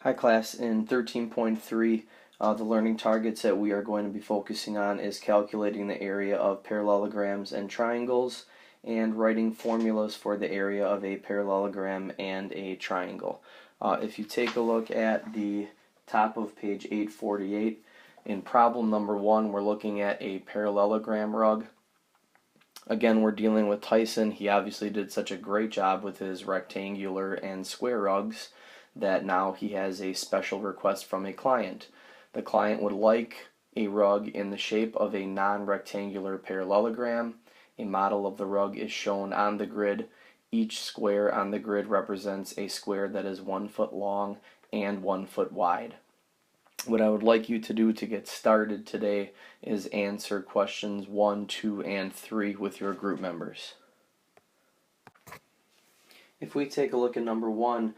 Hi class, in 13.3 the learning targets that we are going to be focusing on is calculating the area of parallelograms and triangles and writing formulas for the area of a parallelogram and a triangle. If you take a look at the top of page 848, in problem number 1 we're looking at a parallelogram rug. Again, we're dealing with Tyson. He obviously did such a great job with his rectangular and square rugs that now he has a special request from a client. The client would like a rug in the shape of a non-rectangular parallelogram. A model of the rug is shown on the grid. Each square on the grid represents a square that is 1 foot long and 1 foot wide. What I would like you to do to get started today is answer questions 1, 2, and 3 with your group members. If we take a look at number 1,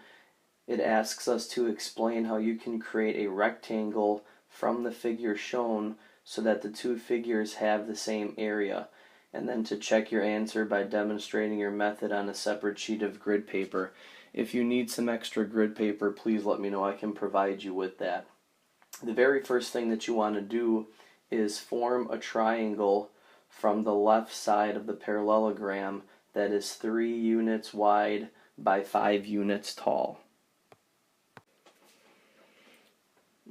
it asks us to explain how you can create a rectangle from the figure shown so that the two figures have the same area, and then to check your answer by demonstrating your method on a separate sheet of grid paper. If you need some extra grid paper, please let me know. I can provide you with that. The very first thing that you want to do is form a triangle from the left side of the parallelogram that is 3 units wide by 5 units tall.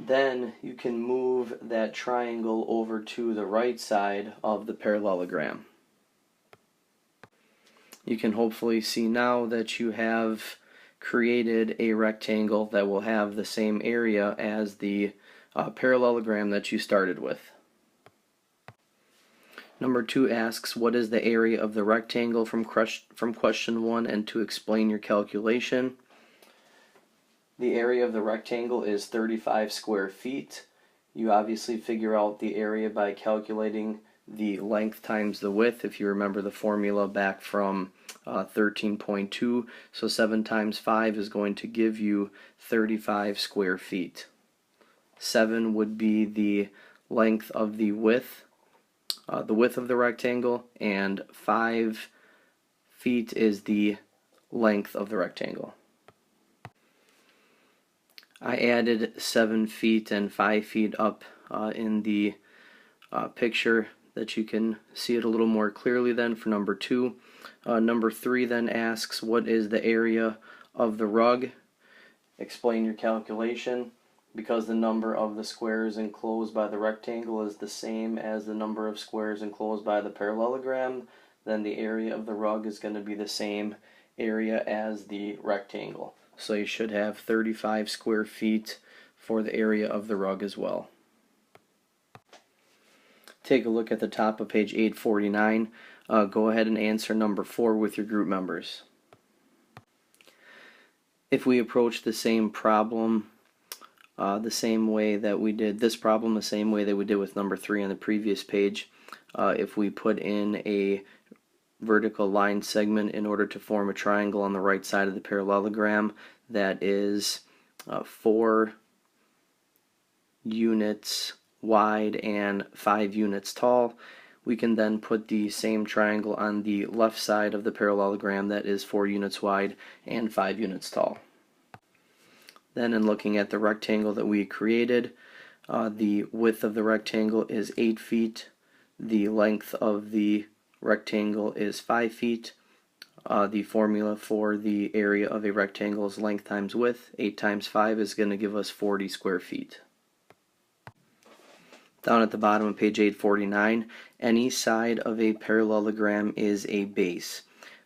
Then you can move that triangle over to the right side of the parallelogram. You can hopefully see now that you have created a rectangle that will have the same area as the parallelogram that you started with. Number 2 asks, what is the area of the rectangle from question 1, and to explain your calculation. The area of the rectangle is 35 square feet. You obviously figure out the area by calculating the length times the width, if you remember the formula back from 13.2. So 7 times 5 is going to give you 35 square feet. 7 would be the length of the width of the rectangle, and 5 feet is the length of the rectangle. I added 7 feet and 5 feet up in the picture that you can see it a little more clearly then for number 2. Number 3 then asks, what is the area of the rug? Explain your calculation. Because the number of the squares enclosed by the rectangle is the same as the number of squares enclosed by the parallelogram, then the area of the rug is going to be the same area as the rectangle. So you should have 35 square feet for the area of the rug as well. Take a look at the top of page 849. Go ahead and answer number 4 with your group members. If we approach the same problem the same way that we did this problem, the same way that we did with number 3 on the previous page, if we put in a vertical line segment in order to form a triangle on the right side of the parallelogram that is 4 units wide and 5 units tall, we can then put the same triangle on the left side of the parallelogram that is 4 units wide and 5 units tall. Then, in looking at the rectangle that we created, the width of the rectangle is 8 feet, the length of the rectangle is 5 feet. The formula for the area of a rectangle is length times width. 8 times 5 is going to give us 40 square feet. Down at the bottom of page 849, any side of a parallelogram is a base.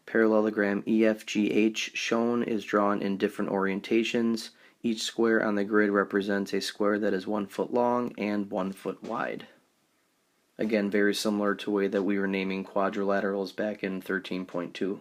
Parallelogram EFGH shown is drawn in different orientations. Each square on the grid represents a square that is 1 foot long and 1 foot wide. Again, very similar to the way that we were naming quadrilaterals back in 13.2.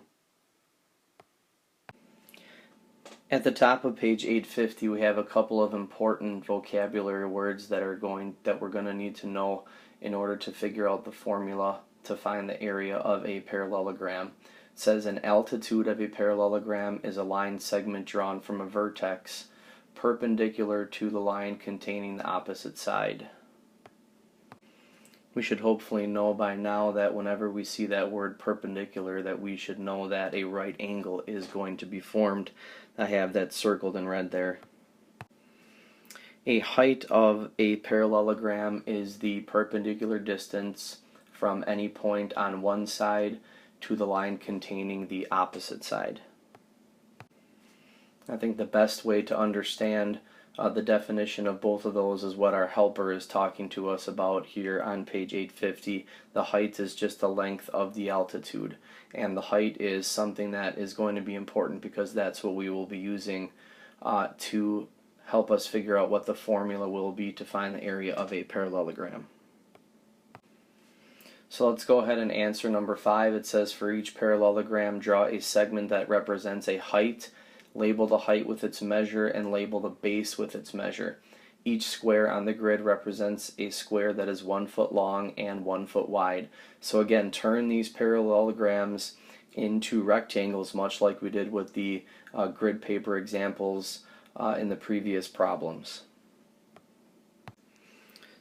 At the top of page 850, we have a couple of important vocabulary words that we're going to need to know in order to figure out the formula to find the area of a parallelogram. It says an altitude of a parallelogram is a line segment drawn from a vertex perpendicular to the line containing the opposite side. We should hopefully know by now that whenever we see that word perpendicular, that we should know that a right angle is going to be formed. I have that circled in red there. A height of a parallelogram is the perpendicular distance from any point on one side to the line containing the opposite side. I think the best way to understand the definition of both of those is what our helper is talking to us about here on page 850. The height is just the length of the altitude, and the height is something that is going to be important because that's what we will be using to help us figure out what the formula will be to find the area of a parallelogram. So let's go ahead and answer number 5. It says for each parallelogram, draw a segment that represents a height. Label the height with its measure and label the base with its measure. Each square on the grid represents a square that is 1 foot long and 1 foot wide. So again, turn these parallelograms into rectangles, much like we did with the grid paper examples in the previous problems.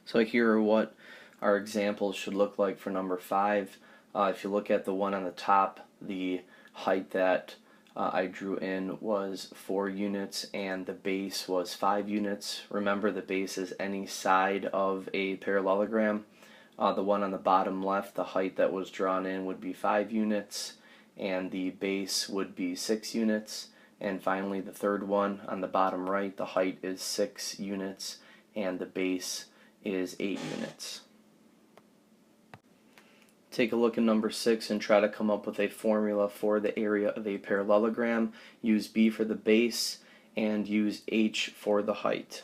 So here are what our examples should look like for number 5. If you look at the one on the top, the height that I drew in was 4 units and the base was 5 units. Remember, the base is any side of a parallelogram. The one on the bottom left, the height that was drawn in would be 5 units and the base would be 6 units. And finally, the third one on the bottom right, the height is 6 units and the base is 8 units. Take a look at number 6 and try to come up with a formula for the area of a parallelogram. Use B for the base and use H for the height.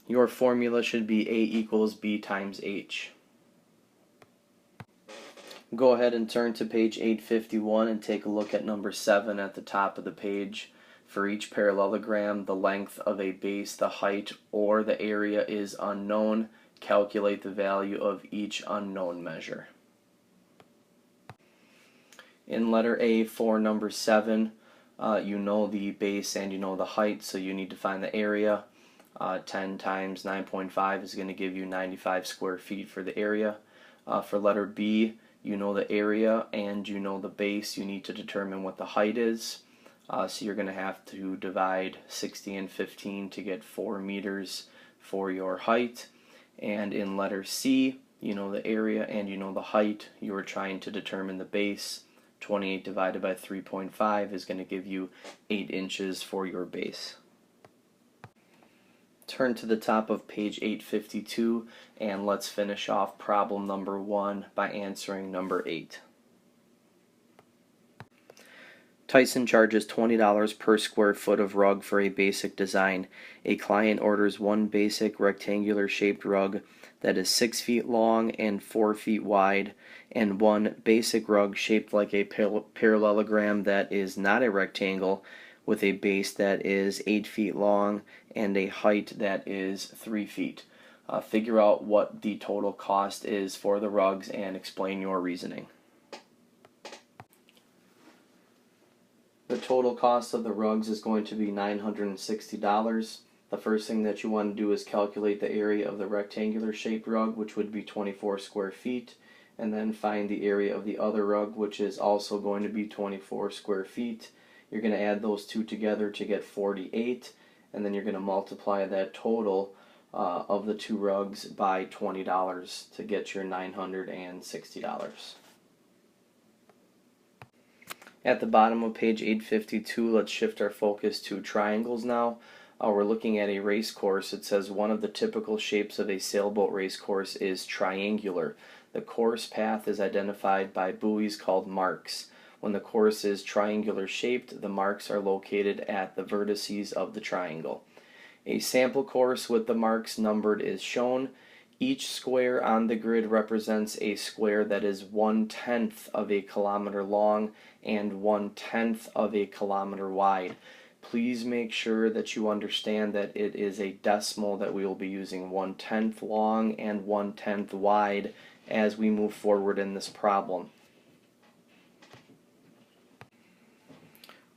Your formula should be A equals B times H. Go ahead and turn to page 851 and take a look at number 7 at the top of the page. For each parallelogram, the length of a base, the height, or the area is unknown. Calculate the value of each unknown measure. In letter A for number 7, you know the base and you know the height, so you need to find the area. 10 times 9.5 is going to give you 95 square feet for the area. For letter B, you know the area and you know the base. You need to determine what the height is. So you're going to have to divide 60 and 15 to get 4 meters for your height. And in letter C, you know the area and you know the height. You are trying to determine the base. 28 divided by 3.5 is going to give you 8 inches for your base. Turn to the top of page 852 and let's finish off problem number 1 by answering number 8. Tyson charges $20 per square foot of rug for a basic design. A client orders one basic rectangular shaped rug that is 6 feet long and 4 feet wide, and one basic rug shaped like a parallelogram that is not a rectangle, with a base that is 8 feet long and a height that is 3 feet. Figure out what the total cost is for the rugs and explain your reasoning. The total cost of the rugs is going to be $960. The first thing that you want to do is calculate the area of the rectangular shaped rug, which would be 24 square feet, and then find the area of the other rug, which is also going to be 24 square feet. You're going to add those two together to get 48, and then you're going to multiply that total of the two rugs by $20 to get your $960. At the bottom of page 852, let's shift our focus to triangles now. We're looking at a race course. It says one of the typical shapes of a sailboat race course is triangular. The course path is identified by buoys called marks. When the course is triangular shaped, the marks are located at the vertices of the triangle. A sample course with the marks numbered is shown. Each square on the grid represents a square that is 1/10 of a kilometer long and 1/10 of a kilometer wide. Please make sure that you understand that it is a decimal that we will be using, 1/10 long and 1/10 wide, as we move forward in this problem.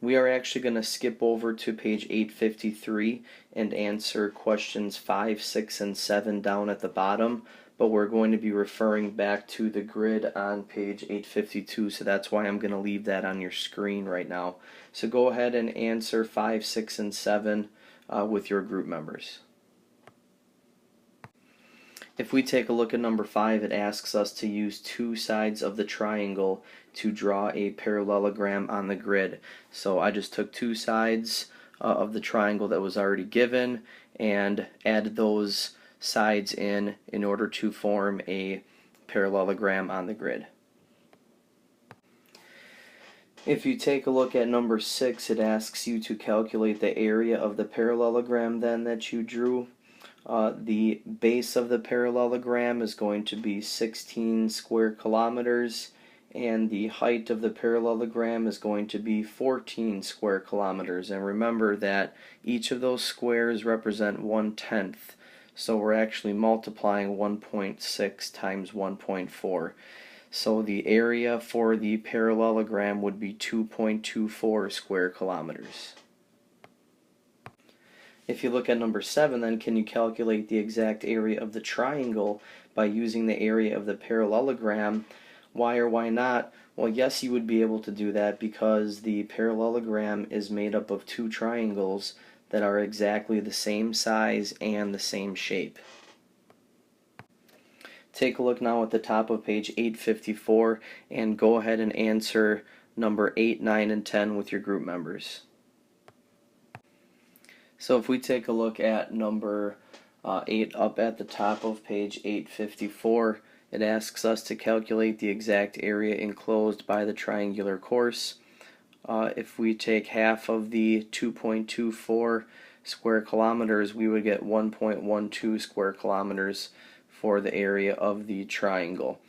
We are actually going to skip over to page 853 and answer questions 5, 6, and 7 down at the bottom, but we're going to be referring back to the grid on page 852, so that's why I'm going to leave that on your screen right now. So go ahead and answer 5, 6, and 7 with your group members. If we take a look at number 5, it asks us to use two sides of the triangle to draw a parallelogram on the grid. So I just took two sides of the triangle that was already given and added those sides in order to form a parallelogram on the grid. If you take a look at number 6, it asks you to calculate the area of the parallelogram then that you drew. The base of the parallelogram is going to be 16 square kilometers, and the height of the parallelogram is going to be 14 square kilometers. And remember that each of those squares represent 1/10, so we're actually multiplying 1.6 times 1.4. So the area for the parallelogram would be 2.24 square kilometers. If you look at number 7, then can you calculate the exact area of the triangle by using the area of the parallelogram? Why or why not? Well, yes, you would be able to do that because the parallelogram is made up of two triangles that are exactly the same size and the same shape. Take a look now at the top of page 854 and go ahead and answer number 8, 9, and 10 with your group members. So if we take a look at number 8 up at the top of page 854, it asks us to calculate the exact area enclosed by the triangular course. If we take half of the 2.24 square kilometers, we would get 1.12 square kilometers for the area of the triangle.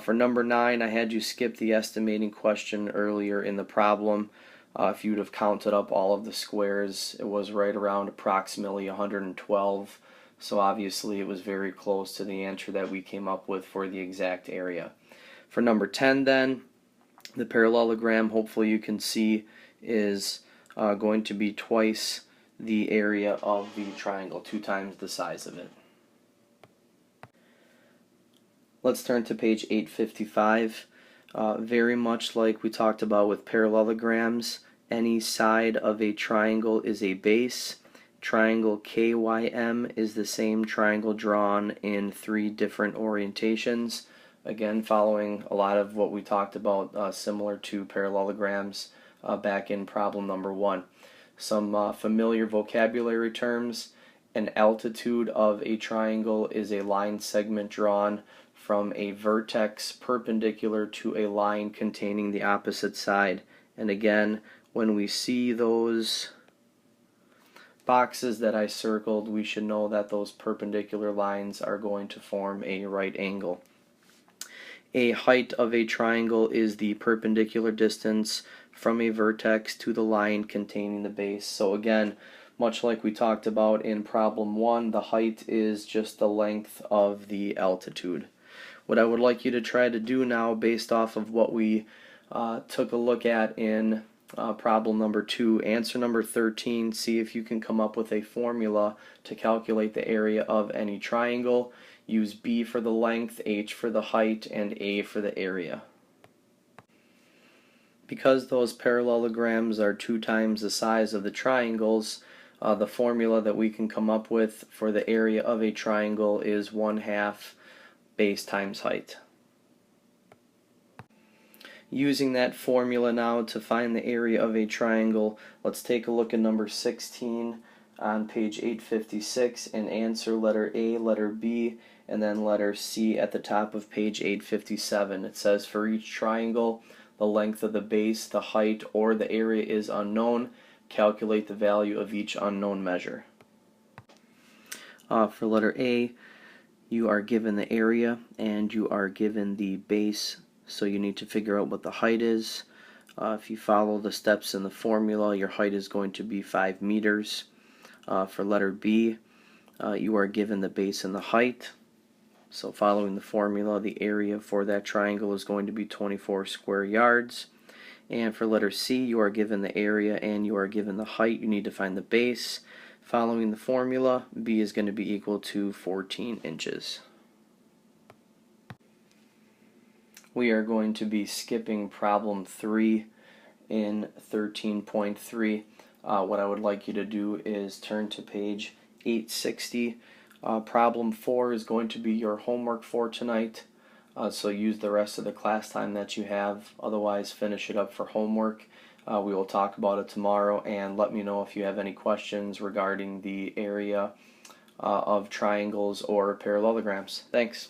For number 9, I had you skip the estimating question earlier in the problem. If you would have counted up all of the squares, it was right around approximately 112. So obviously it was very close to the answer that we came up with for the exact area. For number 10 then, the parallelogram, hopefully you can see, is going to be twice the area of the triangle, 2 times the size of it. Let's turn to page 855. Very much like we talked about with parallelograms, any side of a triangle is a base. Triangle KYM is the same triangle drawn in 3 different orientations. Again, following a lot of what we talked about similar to parallelograms back in problem number 1. Some familiar vocabulary terms. An altitude of a triangle is a line segment drawn from a vertex perpendicular to a line containing the opposite side. And again, when we see those boxes that I circled, we should know that those perpendicular lines are going to form a right angle. A height of a triangle is the perpendicular distance from a vertex to the line containing the base. So again, much like we talked about in problem 1, the height is just the length of the altitude. What I would like you to try to do now, based off of what we took a look at in problem number 2, answer number 13, see if you can come up with a formula to calculate the area of any triangle. Use B for the length, H for the height, and A for the area. Because those parallelograms are 2 times the size of the triangles, the formula that we can come up with for the area of a triangle is 1/2 base times height. Using that formula now to find the area of a triangle, let's take a look at number 16 on page 856 and answer letter A, letter B, and then letter C at the top of page 857. It says for each triangle, the length of the base, the height, or the area is unknown. Calculate the value of each unknown measure. For letter A, you are given the area and you are given the base, so you need to figure out what the height is. If you follow the steps in the formula, your height is going to be 5 meters. For letter B, you are given the base and the height. So following the formula, the area for that triangle is going to be 24 square yards. And for letter C, you are given the area and you are given the height. You need to find the base. Following the formula, B is going to be equal to 14 inches. We are going to be skipping problem 3 in 13.3. what I would like you to do is turn to page 860. Problem 4 is going to be your homework for tonight. So use the rest of the class time that you have. Otherwise, finish it up for homework. We will talk about it tomorrow, and let me know if you have any questions regarding the area of triangles or parallelograms. Thanks.